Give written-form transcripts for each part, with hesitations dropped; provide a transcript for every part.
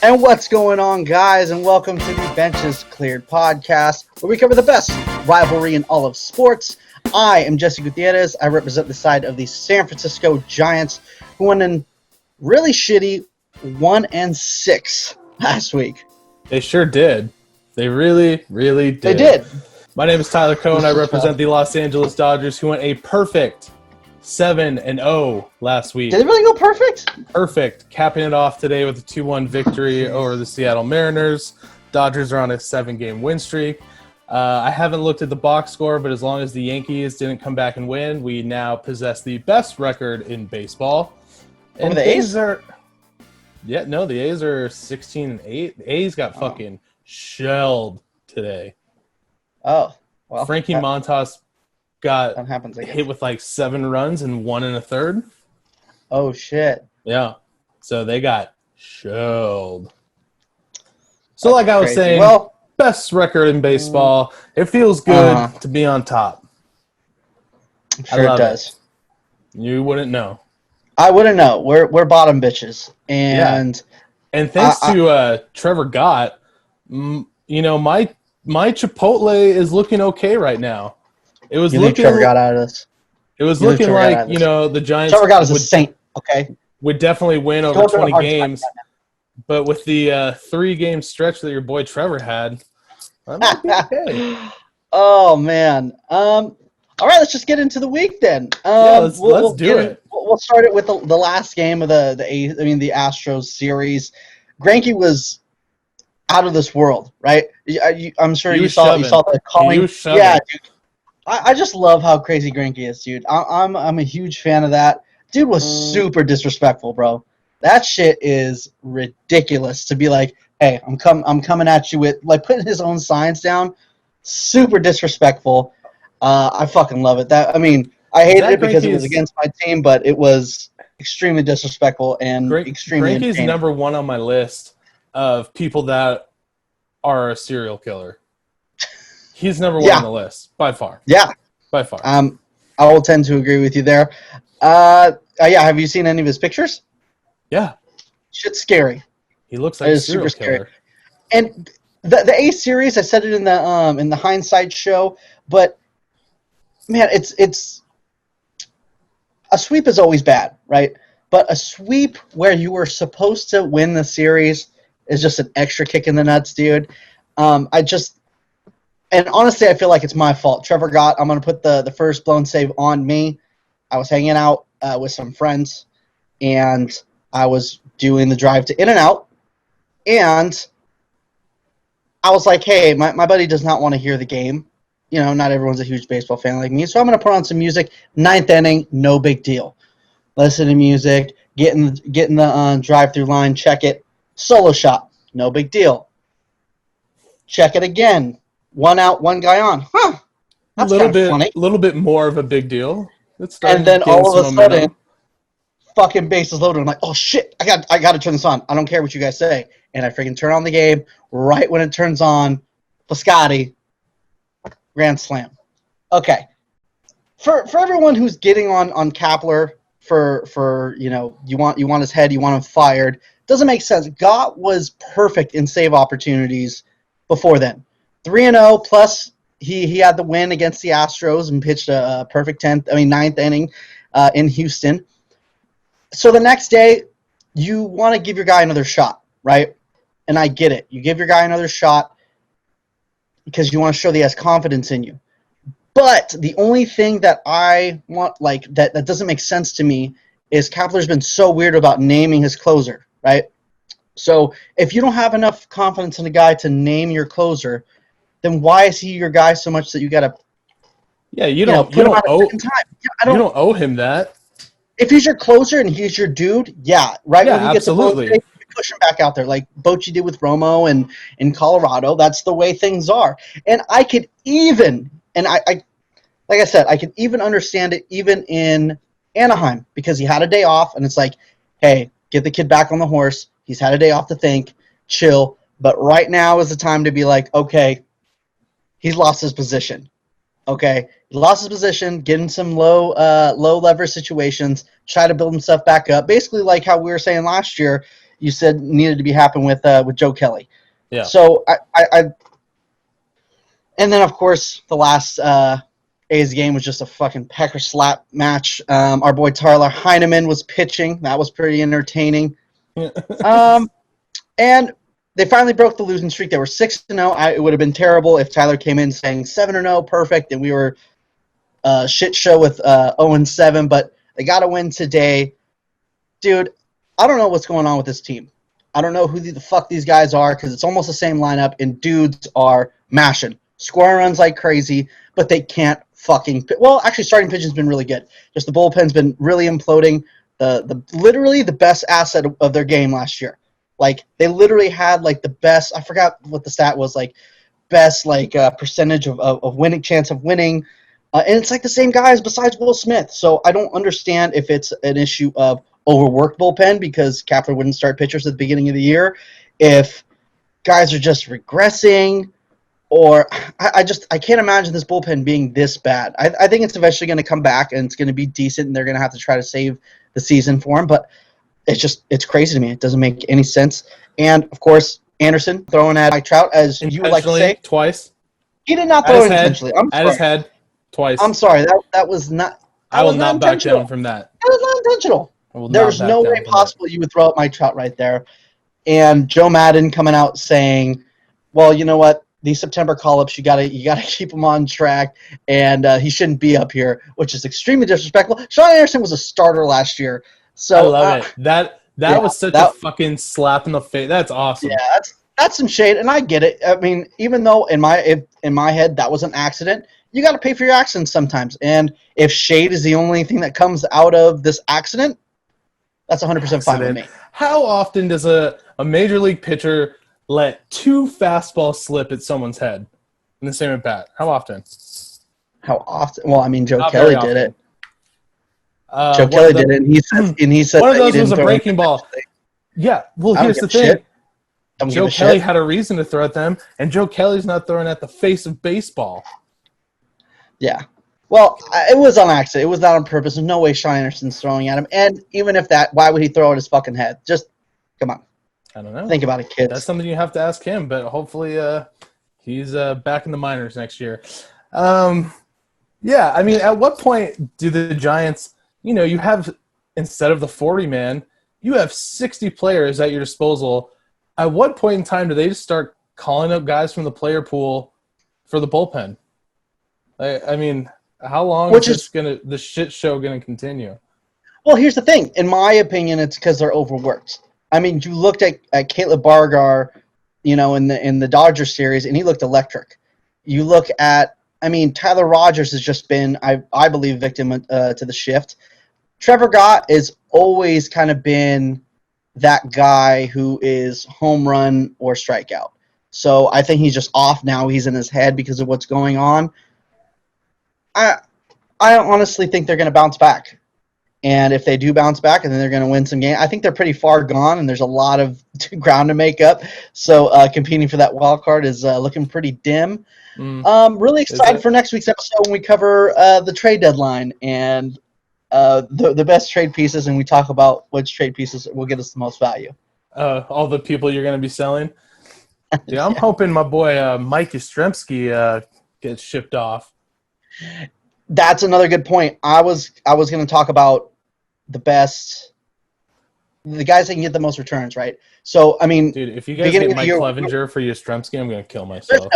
And what's going on, guys? And welcome to the Benches Cleared Podcast, where we cover the best rivalry in all of sports. I am Jesse Gutierrez. I represent the side of the San Francisco Giants, who won in really shitty 1-6 last week. They sure did. They really did. They did. My name is Tyler Cohen. I represent the Los Angeles Dodgers, who went a perfect 7-0 last week. Did it really go perfect? Perfect. Capping it off today with a 2-1 victory over the Seattle Mariners. Dodgers are on a 7-game win streak. I haven't looked at the box score, but as long as the Yankees didn't come back and win, we now possess the best record in baseball. And the A's are... Yeah, no, the A's are 16-8. The A's got fucking shelled today. Oh, well. Frankie Montas got that happens hit with like 7 runs and 1 1/3. Oh, shit. Yeah. So they got shelled. So like I was crazy. saying, Well, best record in baseball. It feels good to be on top. I'm sure it does. You wouldn't know. I wouldn't know. We're bottom bitches. And And thanks to Trevor Gott, my Chipotle is looking okay right now. It was looking Trevor Gott out of this. It was looking like, the Giants Trevor Gott is a saint, okay? Would definitely win over 20 games. But with the 3-game stretch that your boy Trevor had, that might be okay. Oh, man. All right, let's just get into the week then. Let's do it. We'll start it with the last game of the Astros series. Greinke was out of this world, right? I'm sure you saw the calling. Yeah, dude. I just love how crazy Greinke is, dude. I'm a huge fan of that. Dude was super disrespectful, bro. That shit is ridiculous to be like, hey, I'm coming at you with, like, putting his own signs down. Super disrespectful. I fucking love it. I hated it because it was against my team, but it was extremely disrespectful and extremely Greinke's number one on my list of people that are a serial killer. He's number one on the list, by far. Yeah. By far. I will tend to agree with you there. Have you seen any of his pictures? Yeah. Shit's scary. He looks like a serial killer. And the A series, I said it in the hindsight show, but man, it's a sweep is always bad, right? But a sweep where you were supposed to win the series is just an extra kick in the nuts, dude. And honestly, I feel like it's my fault. Trevor Gott, I'm going to put the first blown save on me. I was hanging out with some friends, and I was doing the drive to In-N-Out, and I was like, hey, my buddy does not want to hear the game. Not everyone's a huge baseball fan like me, so I'm going to put on some music. 9th inning, no big deal. Listen to music, get in the drive-through line, check it. Solo shot, no big deal. Check it again. 1 out, 1 guy on. That's kind of funny. A little bit more of a big deal. And then all of a sudden, fucking bases loaded. I'm like, oh shit, I got to turn this on. I don't care what you guys say. And I freaking turn on the game right when it turns on. Piscotty, grand slam. Okay. For everyone who's getting on Kapler for you want his head, you want him fired, doesn't make sense. Gott was perfect in save opportunities before then. 3-0 plus he had the win against the Astros and pitched a perfect 9th inning in Houston. So the next day, you want to give your guy another shot, right? And I get it. You give your guy another shot because you want to show that he has confidence in you. But the only thing that I want, that doesn't make sense to me is Kapler's been so weird about naming his closer, right? So if you don't have enough confidence in a guy to name your closer, then why is he your guy so much that you got to? Yeah, you don't owe him that. If he's your closer and he's your dude, yeah, right. Yeah, when he gets absolutely. You push him back out there like Bochy did with Romo and in Colorado. That's the way things are. And I could even, like I said, I could even understand it even in Anaheim because he had a day off and it's like, hey, get the kid back on the horse. He's had a day off to think, chill. But right now is the time to be like, okay, he's lost his position. Okay, he lost his position, get in some low leverage situations, try to build himself back up. Basically, like how we were saying last year, you said needed to be happening with Joe Kelly. Yeah. So and then of course the last A's game was just a fucking pecker slap match. Our boy Tyler Heineman was pitching. That was pretty entertaining. And they finally broke the losing streak. They were 6-0. It would have been terrible if Tyler came in saying 7-0, perfect, and we were shit show with 0-7. But they got a win today, dude. I don't know what's going on with this team. I don't know who the fuck these guys are because it's almost the same lineup, and dudes are mashing, scoring runs like crazy, but they can't fucking. Well, actually, starting pitching's been really good. Just the bullpen's been really imploding. Literally the best asset of their game last year. Like, they literally had, like, the best – I forgot what the stat was, like, best, like, percentage of winning – chance of winning. And it's, like, the same guys besides Will Smith. So I don't understand if it's an issue of overworked bullpen because Kapler wouldn't start pitchers at the beginning of the year. If guys are just regressing or – I can't imagine this bullpen being this bad. I think it's eventually going to come back and it's going to be decent and they're going to have to try to save the season for him. But – it's crazy to me. It doesn't make any sense. And, of course, Anderson throwing at Mike Trout, as you would like to say. Twice. He did not throw it intentionally. At his head, twice. I'm sorry. That was not – I will not back down from that. That was not intentional. There was no way possible you would throw out Mike Trout right there. And Joe Madden coming out saying, well, you know what? These September call-ups, you gotta keep him on track, and he shouldn't be up here, which is extremely disrespectful. Sean Anderson was a starter last year. So, I love it. That was such a fucking slap in the face. That's awesome. Yeah, that's some shade, and I get it. I mean, even though in my head that was an accident, you got to pay for your accidents sometimes. And if shade is the only thing that comes out of this accident, that's 100% fine with me. How often does a major league pitcher let two fastballs slip at someone's head in the same at bat? How often? How often? Well, I mean, Joe Kelly did it. Joe Kelly did it, and he said one of those was a breaking ball. Yeah, well, here's the thing. Joe Kelly had a reason to throw at them, and Joe Kelly's not throwing at the face of baseball. Yeah. Well, it was on accident. It was not on purpose. There's no way Sean Anderson's throwing at him. And even if that, why would he throw at his fucking head? Just, come on. I don't know. Think about it, kids. That's something you have to ask him, but hopefully he's back in the minors next year. Yeah, I mean, at what point do the Giants – you have, instead of the 40-man, you have 60 players at your disposal. At what point in time do they just start calling up guys from the player pool for the bullpen? I mean, how long is the shit show going to continue? Well, here's the thing. In my opinion, it's because they're overworked. I mean, you looked at Caleb Bargar, in the Dodgers series, and he looked electric. You look at, Tyler Rogers has just been, I believe, victim to the shift. Trevor Gott has always kind of been that guy who is home run or strikeout. So I think he's just off now. He's in his head because of what's going on. I honestly think they're going to bounce back. And if they do bounce back and then they're going to win some games, I think they're pretty far gone and there's a lot of ground to make up. So competing for that wild card is looking pretty dim. Really excited for next week's episode when we cover the trade deadline and the best trade pieces, and we talk about which trade pieces will get us the most value. All the people you're going to be selling? Yeah, I'm hoping my boy Mike Yastrzemski gets shipped off. That's another good point. I was going to talk about the guys that can get the most returns, right? So, dude, if you guys get Mike Clevenger for Yastrzemski, I'm going to kill myself.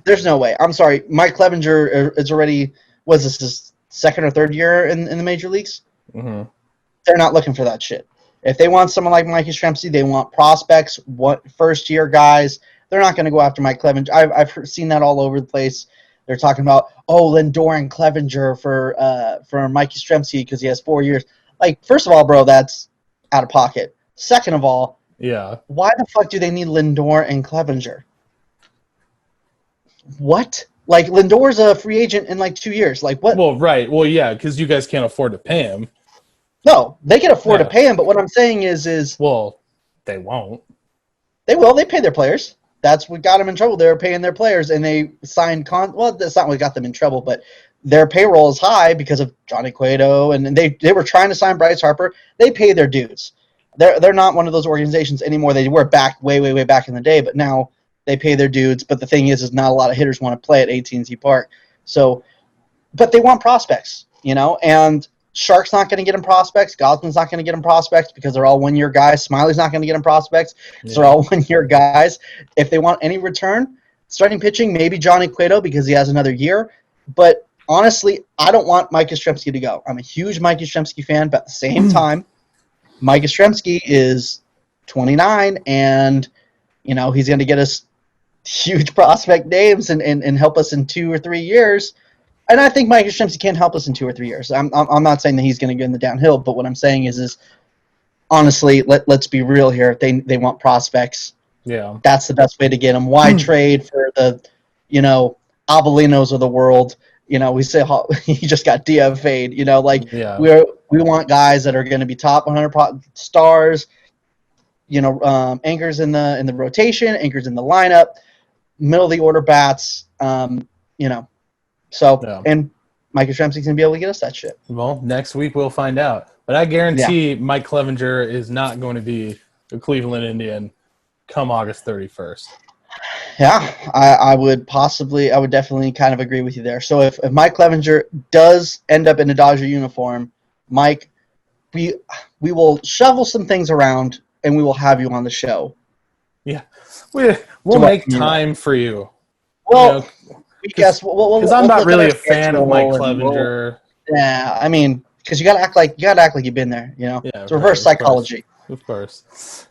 There's no way. I'm sorry. Mike Clevenger is already, his second or third year in the major leagues? Mm-hmm. They're not looking for that shit. If they want someone like Mike Yastrzemski, they want prospects, first-year guys. They're not going to go after Mike Clevenger. I've seen that all over the place. They're talking about, Lindor and Clevenger for Mike Yastrzemski because he has 4 years. Like, first of all, bro, that's out of pocket. Second of all, yeah, why the fuck do they need Lindor and Clevenger? What? Like, Lindor's a free agent in, 2 years. Like, what? Well, right. Well, yeah, because you guys can't afford to pay him. No, they can afford to pay him, but what I'm saying is... Well, they won't. They will. They pay their players. That's what got them in trouble. They were paying their players, and they signed well, that's not what got them in trouble, but their payroll is high because of Johnny Cueto, and they were trying to sign Bryce Harper. They pay their dues. They're not one of those organizations anymore. They were back way back in the day, but now they pay their dudes. But the thing is not a lot of hitters want to play at AT&T Park. So, but they want prospects, and Shark's not going to get them prospects. Gosman's not going to get them prospects because they're all one-year guys. Smiley's not going to get them prospects because they're all one-year guys. If they want any return, starting pitching, maybe Johnny Cueto because he has another year. But honestly, I don't want Mike Yastrzemski to go. I'm a huge Mike Yastrzemski fan, but at the same time, Mike Yastrzemski is 29, and he's going to get us huge prospect names and help us in 2 or 3 years. And I think Mike Yastrzemski can help us in 2 or 3 years. I'm not saying that he's going to get in the downhill, but what I'm saying is honestly, let's be real here. They want prospects. Yeah, that's the best way to get them. Why trade for the Avelinos of the world? We say he just got DFA'd. We want guys that are going to be top 100 stars. Anchors in the rotation, anchors in the lineup, middle of the order bats. So and Mike Yastrzemski's going to be able to get us that shit. Well, next week we'll find out. But I guarantee Mike Clevenger is not going to be a Cleveland Indian come August 31st. Yeah, I would definitely kind of agree with you there. So if Mike Clevenger does end up in a Dodger uniform, Mike, we will shovel some things around and we will have you on the show. Yeah, we'll make time for you. Well, because I'm not really a fan of Mike Clevenger. Yeah, I mean, because you gotta act like you've been there. Yeah, it's reverse psychology. Of course.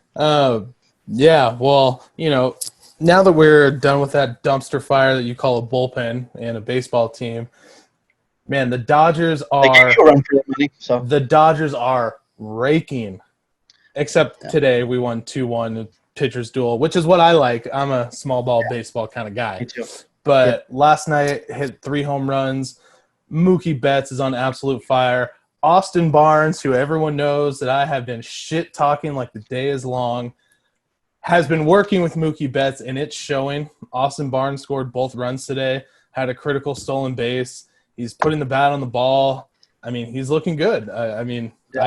Yeah. Well, now that we're done with that dumpster fire that you call a bullpen and a baseball team, man, the Dodgers are. They give you a run for your money. So the Dodgers are raking. Except today, we won 2-1 pitchers duel, which is what I like. I'm a small ball baseball kind of guy. Me too. But last night hit 3 home runs. Mookie Betts is on absolute fire. Austin Barnes, who everyone knows that I have been shit talking like the day is long, has been working with Mookie Betts, and it's showing. Austin Barnes scored both runs today, had a critical stolen base. He's putting the bat on the ball. I mean, he's looking good. I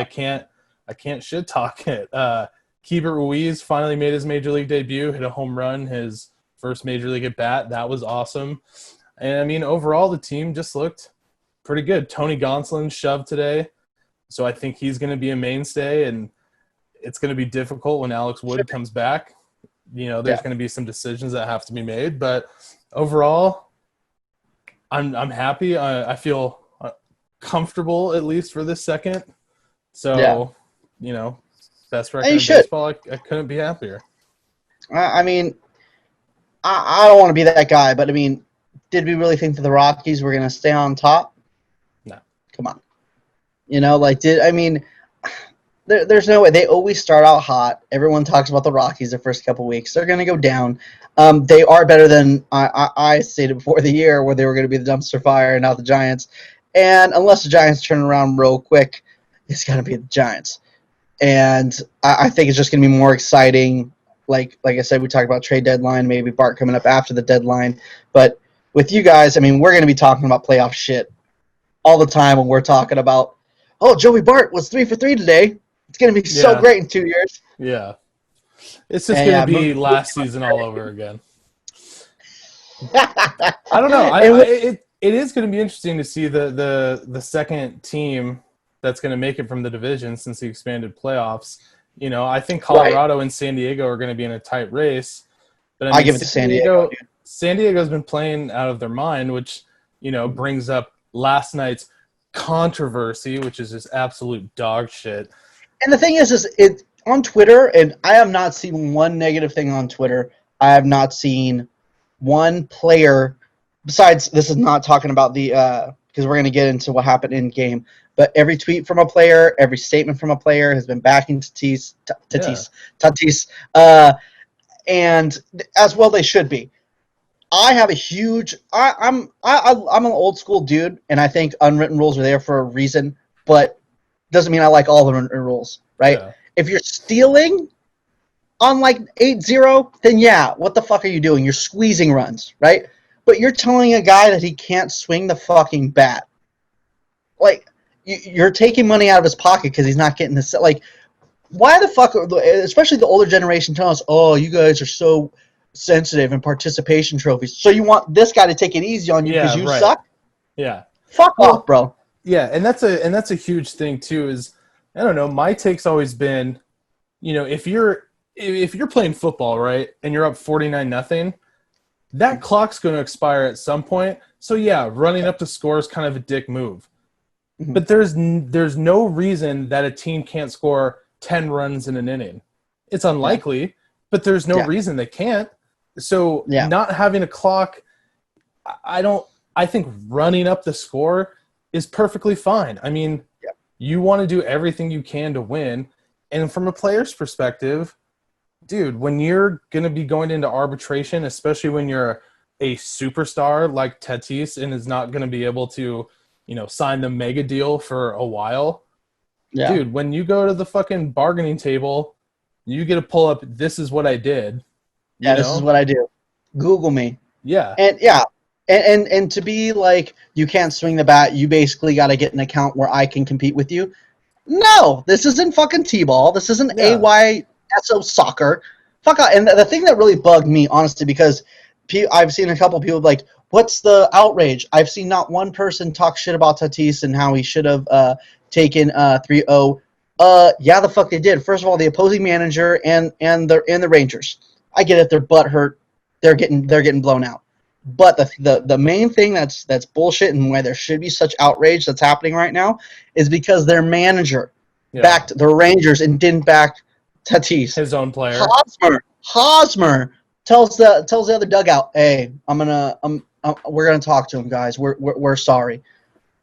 can't shit talk it. Keibert Ruiz finally made his major league debut, hit a home run, his first major league at bat. That was awesome. And overall, the team just looked pretty good. Tony Gonsolin shoved today, so I think he's going to be a mainstay, and it's going to be difficult when Alex Wood comes back. There's going to be some decisions that have to be made, but overall, I'm happy. I feel comfortable, at least for this second. So, best record in baseball. I couldn't be happier. I don't want to be that guy, but did we really think that the Rockies were going to stay on top? No. Come on. There's no way. They always start out hot. Everyone talks about the Rockies the first couple weeks. They're going to go down. They are better than I stated before the year, where they were going to be the dumpster fire and not the Giants. And unless the Giants turn around real quick, it's going to be the Giants. And I think it's just going to be more exciting. Like I said, we talked about trade deadline, maybe Bart coming up after the deadline. But with you guys, we're going to be talking about playoff shit all the time when we're talking about, Joey Bart was 3 for 3 today. It's going to be so great in 2 years. Yeah. It's just going to be last season all over again. I don't know. It is going to be interesting to see the second team that's going to make it from the division since the expanded playoffs. I think Colorado and San Diego are going to be in a tight race. But I give it to San Diego. San Diego's been playing out of their mind, which, brings up last night's controversy, which is just absolute dog shit. And the thing is it on Twitter, and I have not seen one negative thing on Twitter. I have not seen one player, besides this is not talking about the because we're going to get into what happened in game, but every tweet from a player, every statement from a player has been backing Tatis, and as well they should be. I have a huge. I'm an old school dude, and I think unwritten rules are there for a reason, but doesn't mean I like all the unwritten rules, right? Yeah. If you're stealing on 8-0, then what the fuck are you doing? You're squeezing runs, right? But you're telling a guy that he can't swing the fucking bat. You're taking money out of his pocket because he's not getting this. why the fuck, especially the older generation, tell us, oh, you guys are so sensitive in participation trophies. So you want this guy to take it easy on you because you suck? Yeah. Fuck off, bro. Yeah, and that's a huge thing too. Is I don't know. My take's always been, if you're playing football, right, and you're up 49-0, that clock's going to expire at some point. So yeah, running up the score is kind of a dick move. Mm-hmm. But there's no reason that a team can't score 10 runs in an inning. It's unlikely, but there's no reason they can't. So not having a clock, I think running up the score is perfectly fine. I mean, you want to do everything you can to win. And from a player's perspective, dude, when you're going to be going into arbitration, especially when you're a superstar like Tatis and is not going to be able to, sign the mega deal for a while. Yeah. Dude, when you go to the fucking bargaining table, you get to pull up, this is what I did. This is what I do. Google me. Yeah. And to be like, you can't swing the bat, you basically got to get an account where I can compete with you. No, this isn't fucking T-ball. This isn't AYSO soccer. Fuck out. And the thing that really bugged me, honestly, because I've seen a couple people like, what's the outrage? I've seen not one person talk shit about Tatis and how he should have taken 3-0. Yeah, the fuck they did. First of all, the opposing manager and the Rangers. I get it. They're butthurt. They're getting blown out. But the main thing that's bullshit and why there should be such outrage that's happening right now is because their manager backed the Rangers and didn't back Tatis. His own player. Hosmer tells the other dugout, "Hey, we're gonna talk to him, guys. We're sorry."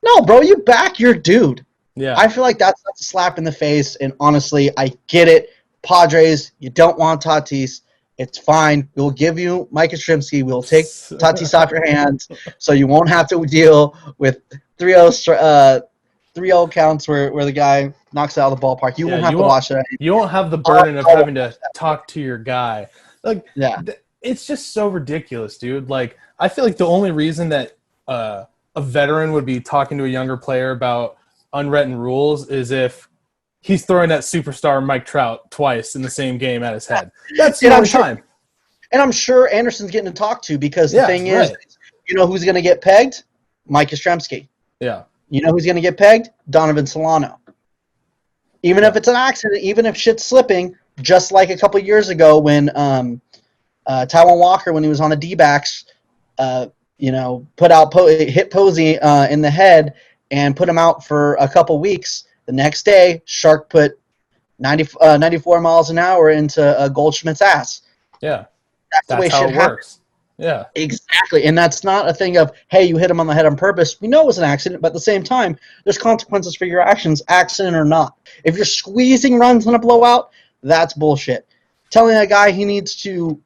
No, bro, you back your dude. Yeah. I feel like that's a slap in the face, and honestly, I get it. Padres, you don't want Tatis. It's fine. We'll give you Mike Yastrzemski. We'll take Tatis off your hands so you won't have to deal with 3-0 counts where the guy knocks it out of the ballpark. You won't have to watch that. You won't have the burden of having to talk to your guy. Like, it's just so ridiculous, dude. Like, I feel like the only reason that a veteran would be talking to a younger player about unwritten rules is if he's throwing that superstar Mike Trout twice in the same game at his head. That's the only time. And I'm sure Anderson's getting to talk to because the thing is, you know who's going to get pegged? Mike Yastrzemski. Yeah. You know who's going to get pegged? Donovan Solano. Even if it's an accident, even if shit's slipping, just like a couple years ago when Taijuan Walker, when he was on the D-backs, hit Posey in the head and put him out for a couple weeks. The next day, Shark put 94 miles an hour into Goldschmidt's ass. Yeah. That's the way shit works. Yeah. Exactly. And that's not a thing of, hey, you hit him on the head on purpose. We know it was an accident, but at the same time, there's consequences for your actions, accident or not. If you're squeezing runs on a blowout, that's bullshit. Telling a guy he needs to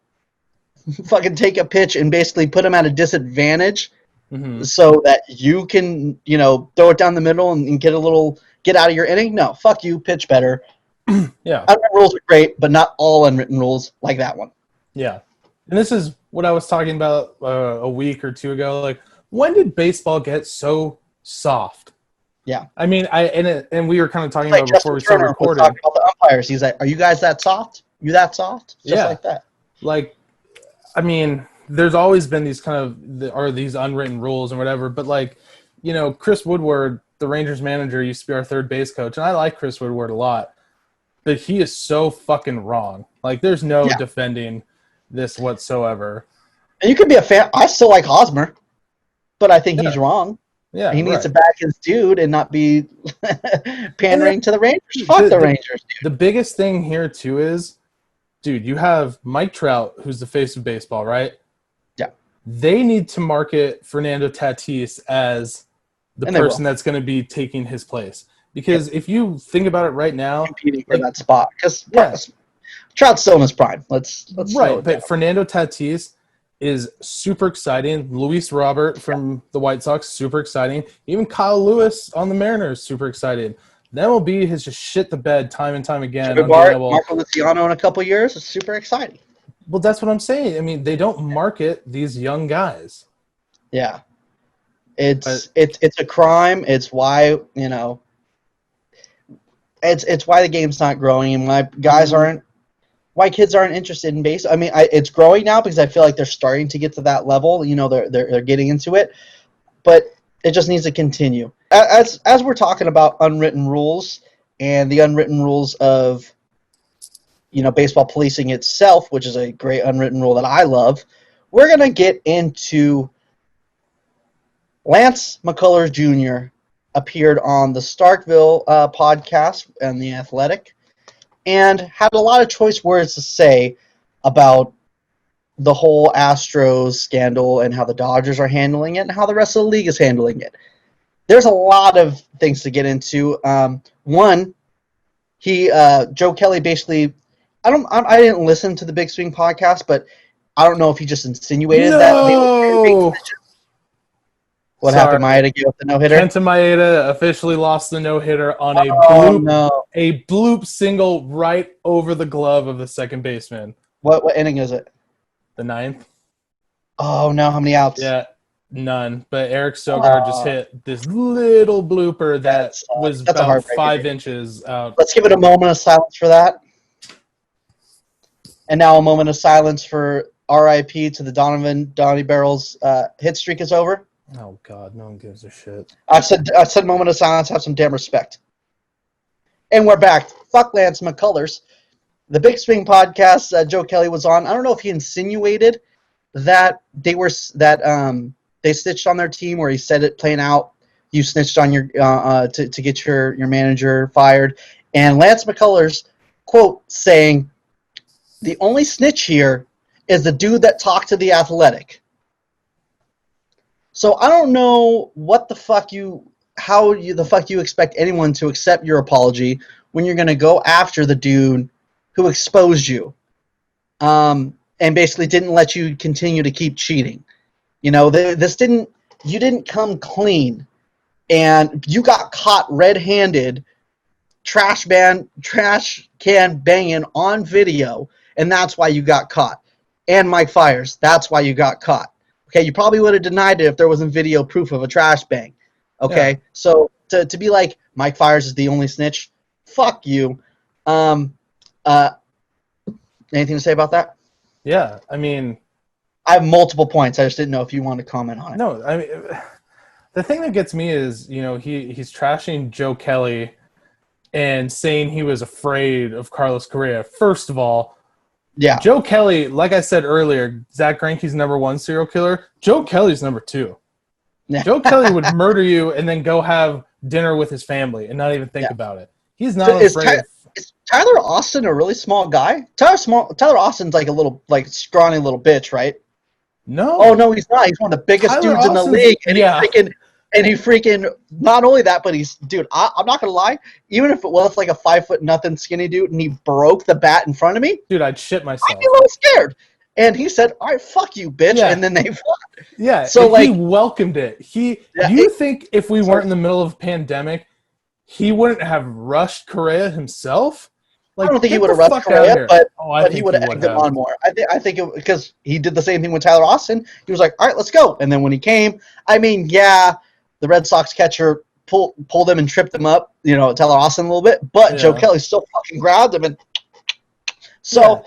fucking take a pitch and basically put him at a disadvantage so that you can, throw it down the middle and get out of your inning. No, fuck you, pitch better. Yeah. Unwritten rules are great, but not all unwritten rules like that one. Yeah. And this is what I was talking about a week or two ago. Like, when did baseball get so soft? Yeah. I mean, and we were kind of talking about before we started recording. Talking about the umpires. He's like, "Are you guys that soft? You that soft?" Just like that. Like, I mean, there's always been these these unwritten rules and whatever. But like, Chris Woodward, the Rangers manager, used to be our third base coach, and I like Chris Woodward a lot. But he is so fucking wrong. Like, there's no defending this whatsoever. And you could be a fan. I still like Hosmer, but I think he's wrong. Yeah, he needs to back his dude and not be pandering to the Rangers. Fuck the Rangers. Dude. The biggest thing here too is, dude, you have Mike Trout, who's the face of baseball, right? Yeah. They need to market Fernando Tatis as the person that's going to be taking his place. Because if you think about it right now, competing for that spot, because Trout's still in his prime. Let's right. But Fernando Tatis is super exciting. Luis Robert from the White Sox, super exciting. Even Kyle Lewis on the Mariners, super excited. The MLB has just shit the bed time and time again. Marco Luciano in a couple years is super exciting. Well, that's what I'm saying. I mean, they don't market these young guys. Yeah, it's a crime. It's why it's why the game's not growing, and why kids aren't interested in baseball. I mean, it's growing now because I feel like they're starting to get to that level. You know, they're getting into it, but it just needs to continue. As we're talking about unwritten rules and the unwritten rules of, you know, baseball policing itself, which is a great unwritten rule that I love, we're gonna get into Lance McCullers Jr. appeared on the Starkville podcast and The Athletic, and had a lot of choice words to say about the whole Astros scandal and how the Dodgers are handling it and how the rest of the league is handling it. There's a lot of things to get into. One, Joe Kelly basically, I didn't listen to the Big Swing podcast, but I don't know if he just insinuated that they were being snitches. What happened? Maeda gave up the no-hitter? Kenta Maeda officially lost the no-hitter on a bloop single right over the glove of the second baseman. What inning is it? The 9th. Oh, no. How many outs? Yeah, none. But Eric Sogard just hit this little blooper that was about 5 inches out. Let's give it a moment of silence for that. And now a moment of silence for RIP to the Donnie Barrels hit streak is over. Oh, God, no one gives a shit. I said moment of silence, have some damn respect. And we're back. Fuck Lance McCullers. The Big Swing podcast Joe Kelly was on. I don't know if he insinuated that they snitched on their team, or he said it plain out. You snitched on your to get your manager fired. And Lance McCullers, quote, saying, "The only snitch here is the dude that talked to The Athletic." So I don't know what the fuck you expect anyone to accept your apology when you're going to go after the dude who exposed you, and basically didn't let you continue to keep cheating. You know, you didn't come clean, and you got caught red-handed, trash can banging on video, and that's why you got caught. And Mike Fiers, that's why you got caught. Okay, you probably would have denied it if there wasn't video proof of a trash bang. Okay, yeah. So to be like, Mike Fiers is the only snitch, fuck you. Anything to say about that? Yeah, I mean, I have multiple points. I just didn't know if you wanted to comment on it. No, I mean, the thing that gets me is, you know, he's trashing Joe Kelly and saying he was afraid of Carlos Correa. First of all, yeah, Joe Kelly, like I said earlier, Zach Greinke's number 1 serial killer. Joe Kelly's number 2. Yeah. Joe Kelly would murder you and then go have dinner with his family and not even think about it. He's not afraid. Is Tyler Austin a really small guy? Tyler Austin's like a little, like, scrawny little bitch, right? No. Oh no, he's not. He's one of the biggest dudes in the league, and he freaking. Not only that, but I'm not gonna lie. Even if it was like a 5'0" skinny dude, and he broke the bat in front of me, dude, I'd shit myself. I'd be a little scared. And he said, "All right, fuck you, bitch," and then they fought. Yeah. So he welcomed it. You think if we weren't in the middle of a pandemic, he wouldn't have rushed Correa himself? Like, I don't think he would have rushed Correa, but he would have egged him on more. I think because he did the same thing with Tyler Austin. He was like, all right, let's go. And then when he came, I mean, yeah, the Red Sox catcher pulled him and tripped him up, you know, Tyler Austin a little bit, but Joe Kelly still fucking grabbed him. And so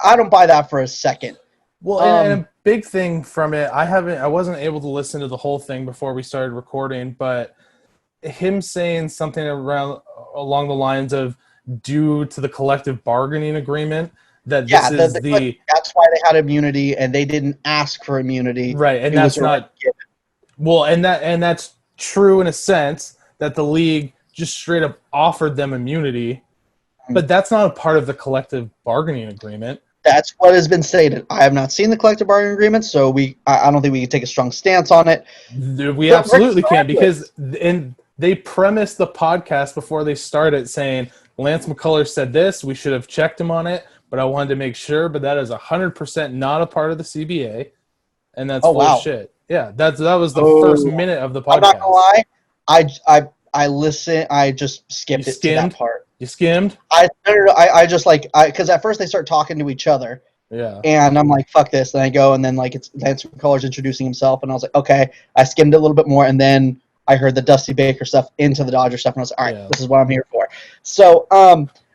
I don't buy that for a second. Well, and a big thing from it, I wasn't able to listen to the whole thing before we started recording, but him saying something along the lines of, due to the collective bargaining agreement, that that's why they had immunity and they didn't ask for immunity, right? And that's not well, and that's true in a sense that the league just straight up offered them immunity, but that's not a part of the collective bargaining agreement. That's what has been stated. I have not seen the collective bargaining agreement, so I don't think we can take a strong stance on it. We absolutely can, because they premised the podcast before they started saying, Lance McCullers said this, we should have checked him on it, but I wanted to make sure, but that is 100% not a part of the CBA, and that's bullshit. Yeah, that was the first minute of the podcast. I'm not going to lie, I listened, I just skipped to that part. You skimmed? I just because at first they start talking to each other. Yeah. And I'm like, fuck this. And I go, and then like it's Lance McCullers introducing himself, and I was like, okay. I skimmed it a little bit more, and then I heard the Dusty Baker stuff into the Dodger stuff, and I was like, all right, this is what I'm here for. So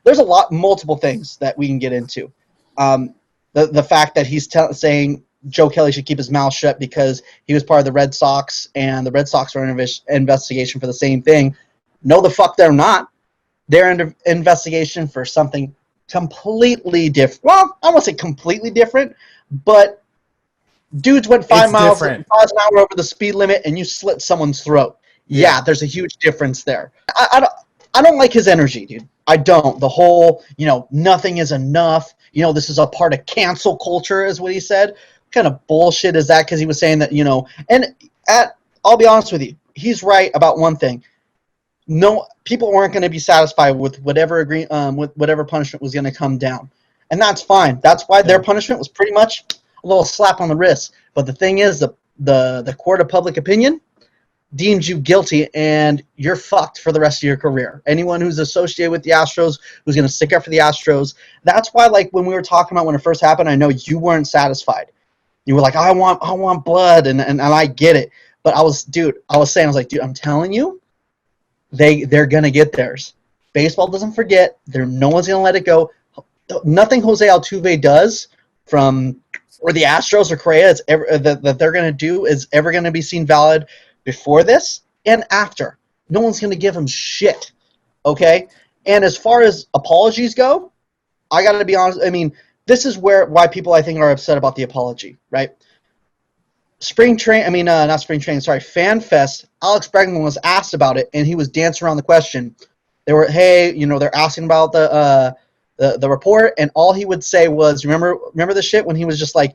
there's multiple things that we can get into. The fact that he's saying Joe Kelly should keep his mouth shut because he was part of the Red Sox, and the Red Sox are in investigation for the same thing. No, the fuck they're not. They're in investigation for something completely different. Well, I won't say completely different, but dudes went 5 miles an hour over the speed limit, and you slit someone's throat. Yeah, there's a huge difference there. I don't like his energy, dude. I don't. The whole, nothing is enough. This is a part of cancel culture, is what he said. What kind of bullshit is that? Because he was saying that, I'll be honest with you. He's right about one thing. No, people weren't going to be satisfied with whatever punishment was going to come down, and that's fine. That's why their punishment was pretty much a little slap on the wrist. But the thing is, the court of public opinion deems you guilty, and you're fucked for the rest of your career. Anyone who's associated with the Astros, who's going to stick up for the Astros, that's why, like, when we were talking about when it first happened, I know you weren't satisfied. You were like, I want blood, and I get it. But I was like, dude, I'm telling you, they're going to get theirs. Baseball doesn't forget. No one's going to let it go. Nothing Jose Altuve does or the Astros or Correa that they're going to do is ever going to be seen valid before this and after. No one's going to give him shit, okay? And as far as apologies go, I got to be honest. I mean, this is why people, I think, are upset about the apology, right? Fan Fest, Alex Bregman was asked about it, and he was dancing around the question. They're asking about the report, and all he would say was, remember the shit when he was just like,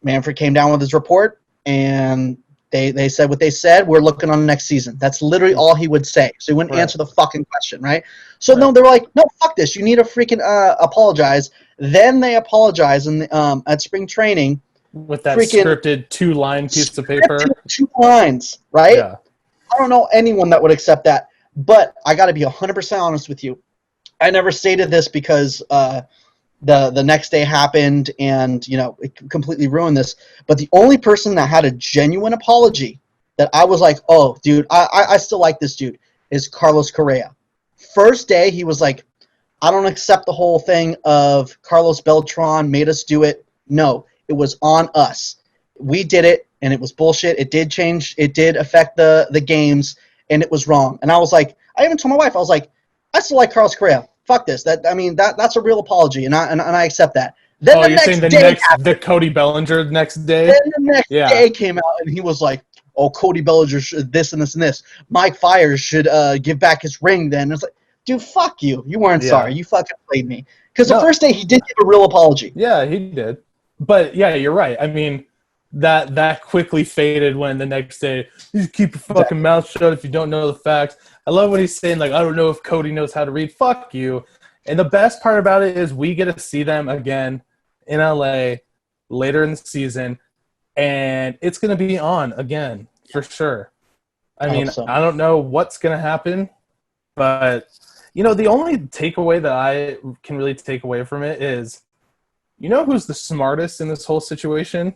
Manfred came down with his report, and they said what they said, we're looking on the next season. That's literally all he would say. So he wouldn't answer the fucking question, right? So no, they were like, no, fuck this. You need to freaking apologize. Then they apologize at spring training. With that scripted 2-line piece of paper. 2 lines, right? Yeah. I don't know anyone that would accept that. But I got to be 100% honest with you. I never stated this because the next day happened and, it completely ruined this. But the only person that had a genuine apology that I was like, oh, dude, I still like this dude, is Carlos Correa. First day, he was like, I don't accept the whole thing of Carlos Beltran made us do it. No, it was on us. We did it, and it was bullshit. It did change. It did affect the games, and it was wrong. And I was like, I even told my wife, I was like, I still like Carlos Correa. Fuck this. That's a real apology, and I accept that. Then you're saying the Cody Bellinger next day? Then the next day came out, and he was like, oh, Cody Bellinger should this and this and this. Mike Fiers should give back his ring then. And it's like, dude, fuck you. You weren't sorry. You fucking played me. Because the first day he did give a real apology. Yeah, he did. But, yeah, you're right. I mean, that quickly faded when the next day, you keep your fucking mouth shut if you don't know the facts. I love what he's saying, like, I don't know if Cody knows how to read. Fuck you. And the best part about it is we get to see them again in LA later in the season, and it's going to be on again for sure. I mean, I don't know what's going to happen, but, the only takeaway that I can really take away from it is, who's the smartest in this whole situation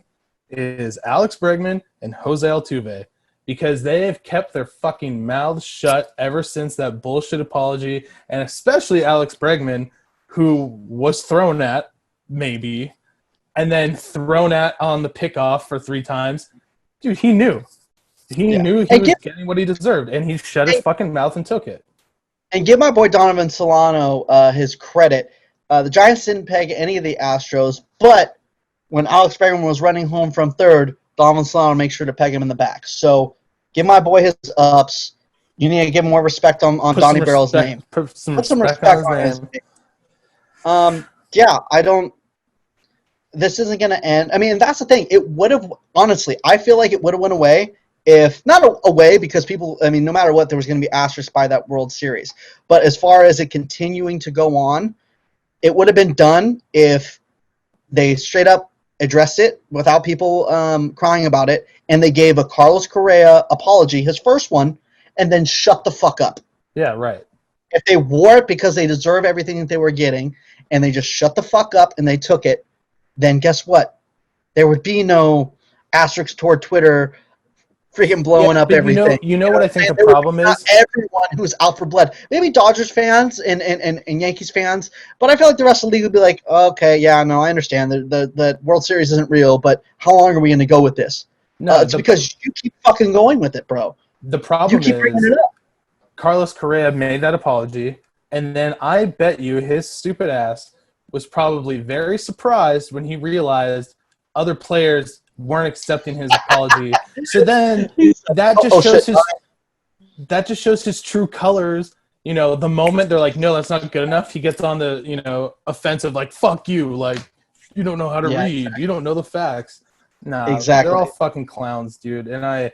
is Alex Bregman and Jose Altuve, because they have kept their fucking mouths shut ever since that bullshit apology, and especially Alex Bregman, who was thrown at, maybe, and then thrown at on the pickoff for 3 times. Dude, he knew. He knew he was getting what he deserved, and he shut his fucking mouth and took it. And give my boy Donovan Solano his credit. The Giants didn't peg any of the Astros, but when Alex Bregman was running home from third, Donovan Solano made sure to peg him in the back. So give my boy his ups. You need to give more respect on Donnie Barrel's name. Put some respect on his name. I don't – this isn't going to end. I mean, that's the thing. It would have – honestly, I feel like it would have went away if – not away because people – I mean, no matter what, there was going to be asterisks by that World Series. But as far as it continuing to go on, it would have been done if they straight up addressed it without people crying about it, and they gave a Carlos Correa apology, his first one, and then shut the fuck up. Yeah, right. If they wore it because they deserve everything that they were getting, and they just shut the fuck up and they took it, then guess what? There would be no asterisks toward Twitter freaking blowing up everything. You know what I think the problem is? Not everyone who's out for blood. Maybe Dodgers fans and Yankees fans, but I feel like the rest of the league would be like, okay, yeah, no, I understand. The World Series isn't real, but how long are we going to go with this? No, it's because you keep fucking going with it, bro. The problem is Carlos Correa made that apology, and then I bet you his stupid ass was probably very surprised when he realized other players weren't accepting his apology. So then that just shows his true colors. You know, the moment they're like, no, that's not good enough, he gets on the, you know, offensive, like, fuck you, like, you don't know how to read, exactly. You don't know the facts. Nah, exactly. They're all fucking clowns, dude. And I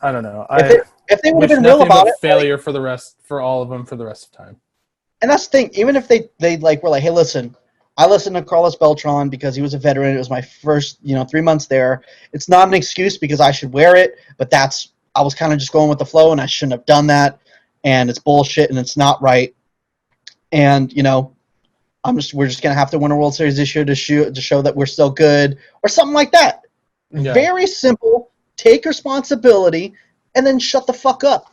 don't know. If they would have been real about it, failure for all of them for the rest of time. And that's the thing. Even if they like were like, hey, listen, I listened to Carlos Beltran because he was a veteran. It was my first, 3 months there. It's not an excuse because I should wear it, but I was kind of just going with the flow, and I shouldn't have done that. And it's bullshit, and it's not right. And we're just gonna have to win a World Series this year to show that we're still good, or something like that. Yeah. Very simple. Take responsibility, and then shut the fuck up.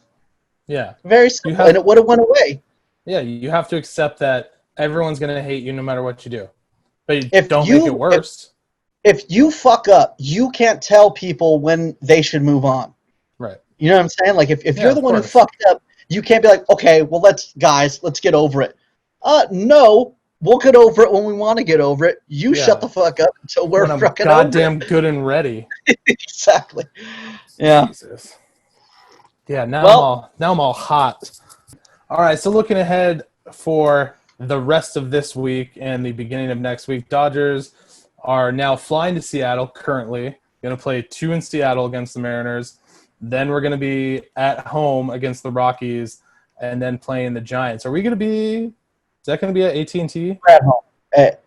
Yeah. Very simple, and it would have went away. Yeah, you have to accept that everyone's going to hate you no matter what you do. But don't make it worse. If you fuck up, you can't tell people when they should move on. Right. You know what I'm saying? Like, if you're the one who fucked up, you can't be like, okay, well, let's get over it. No, we'll get over it when we want to get over it. You shut the fuck up until we're fucking goddamn good and ready. Exactly. Yeah. Jesus. Yeah, now I'm all hot. All right, so looking ahead for the rest of this week and the beginning of next week, Dodgers are now flying to Seattle currently. Going to play 2 in Seattle against the Mariners. Then we're going to be at home against the Rockies and then playing the Giants. Are we going to be – is that going to be at AT&T? We're at home at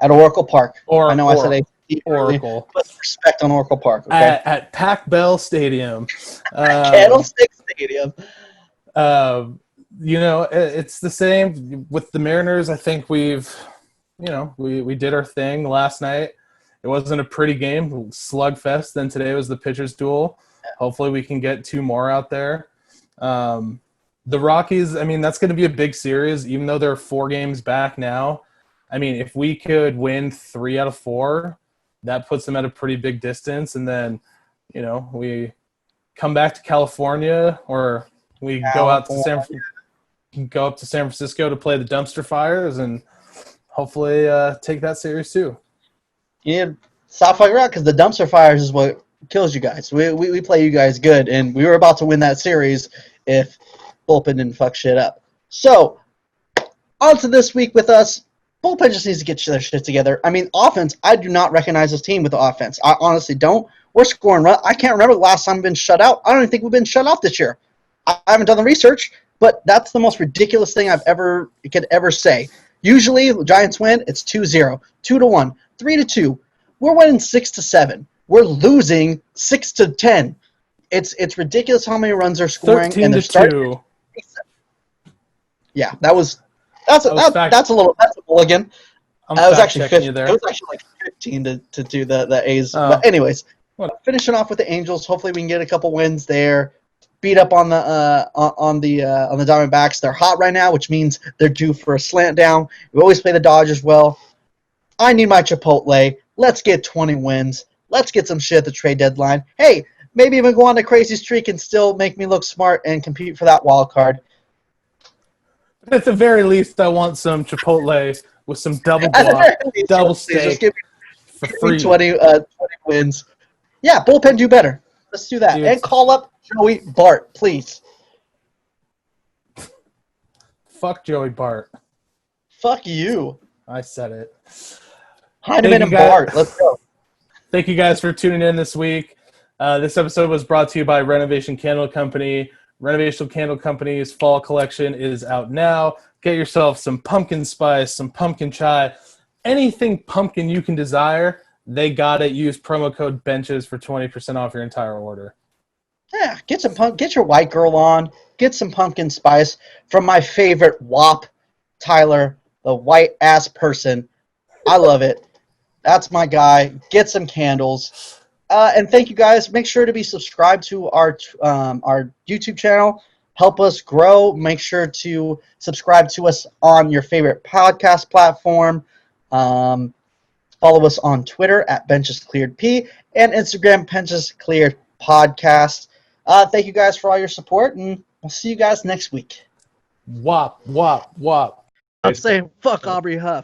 Oracle Park. I said AT&T. Oracle. Put respect on Oracle Park, okay? At Pac Bell Stadium. Candlestick Stadium. It's the same with the Mariners. I think we did our thing last night. It wasn't a pretty game, slugfest. Then today was the pitcher's duel. Hopefully we can get 2 more out there. The Rockies, I mean, that's going to be a big series, even though they're 4 games back now. I mean, if we could win 3 out of 4, that puts them at a pretty big distance. And then, we come back to California, or we go out to go up to San Francisco to play the dumpster fires and hopefully take that series too. Yeah, stop fucking around, because the dumpster fires is what kills you guys. We play you guys good, and we were about to win that series if Bullpen didn't fuck shit up. So, on to this week with us. Bullpen just needs to get their shit together. I mean, offense, I do not recognize this team with the offense. I honestly don't. We're scoring run. I can't remember the last time we've been shut out. I don't even think we've been shut out this year. I haven't done the research, but that's the most ridiculous thing could ever say. Usually, the Giants win, it's 2-0, 2-1, 3-2. We're winning 6-7. We're losing 6-10. It's ridiculous how many runs they're scoring. 13-2. Yeah, that's a mulligan. That was actually 15. It was actually like 15 to do the A's. But anyways, finishing off with the Angels. Hopefully, we can get a couple wins there. Beat up on the Diamondbacks. They're hot right now, which means they're due for a slant down. We always play the Dodgers well. I need my Chipotle. Let's get 20 wins. Let's get some shit at the trade deadline. Hey, maybe even go on a crazy streak and still make me look smart and compete for that wild card. At the very least, I want some Chipotle with some double guac, double steak. Just give me 20 wins. Yeah, bullpen do better. Let's do that. Dude. And call up Joey Bart, please. Fuck Joey Bart. Fuck you. I said it. Heineman and Bart. Let's go. Thank you guys for tuning in this week. This episode was brought to you by Renovation Candle Company. Renovation Candle Company's fall collection is out now. Get yourself some pumpkin spice, some pumpkin chai, anything pumpkin you can desire. They got it. Use promo code BENCHES for 20% off your entire order. Yeah, get your white girl on. Get some pumpkin spice from my favorite WAP, Tyler, the white ass person. I love it. That's my guy. Get some candles. And thank you guys. Make sure to be subscribed to our YouTube channel. Help us grow. Make sure to subscribe to us on your favorite podcast platform. Follow us on Twitter at BenchesClearedP and Instagram BenchesClearedPodcast. Thank you guys for all your support, and we'll see you guys next week. Wop, wop, wop. I'm saying fuck Aubrey Huff.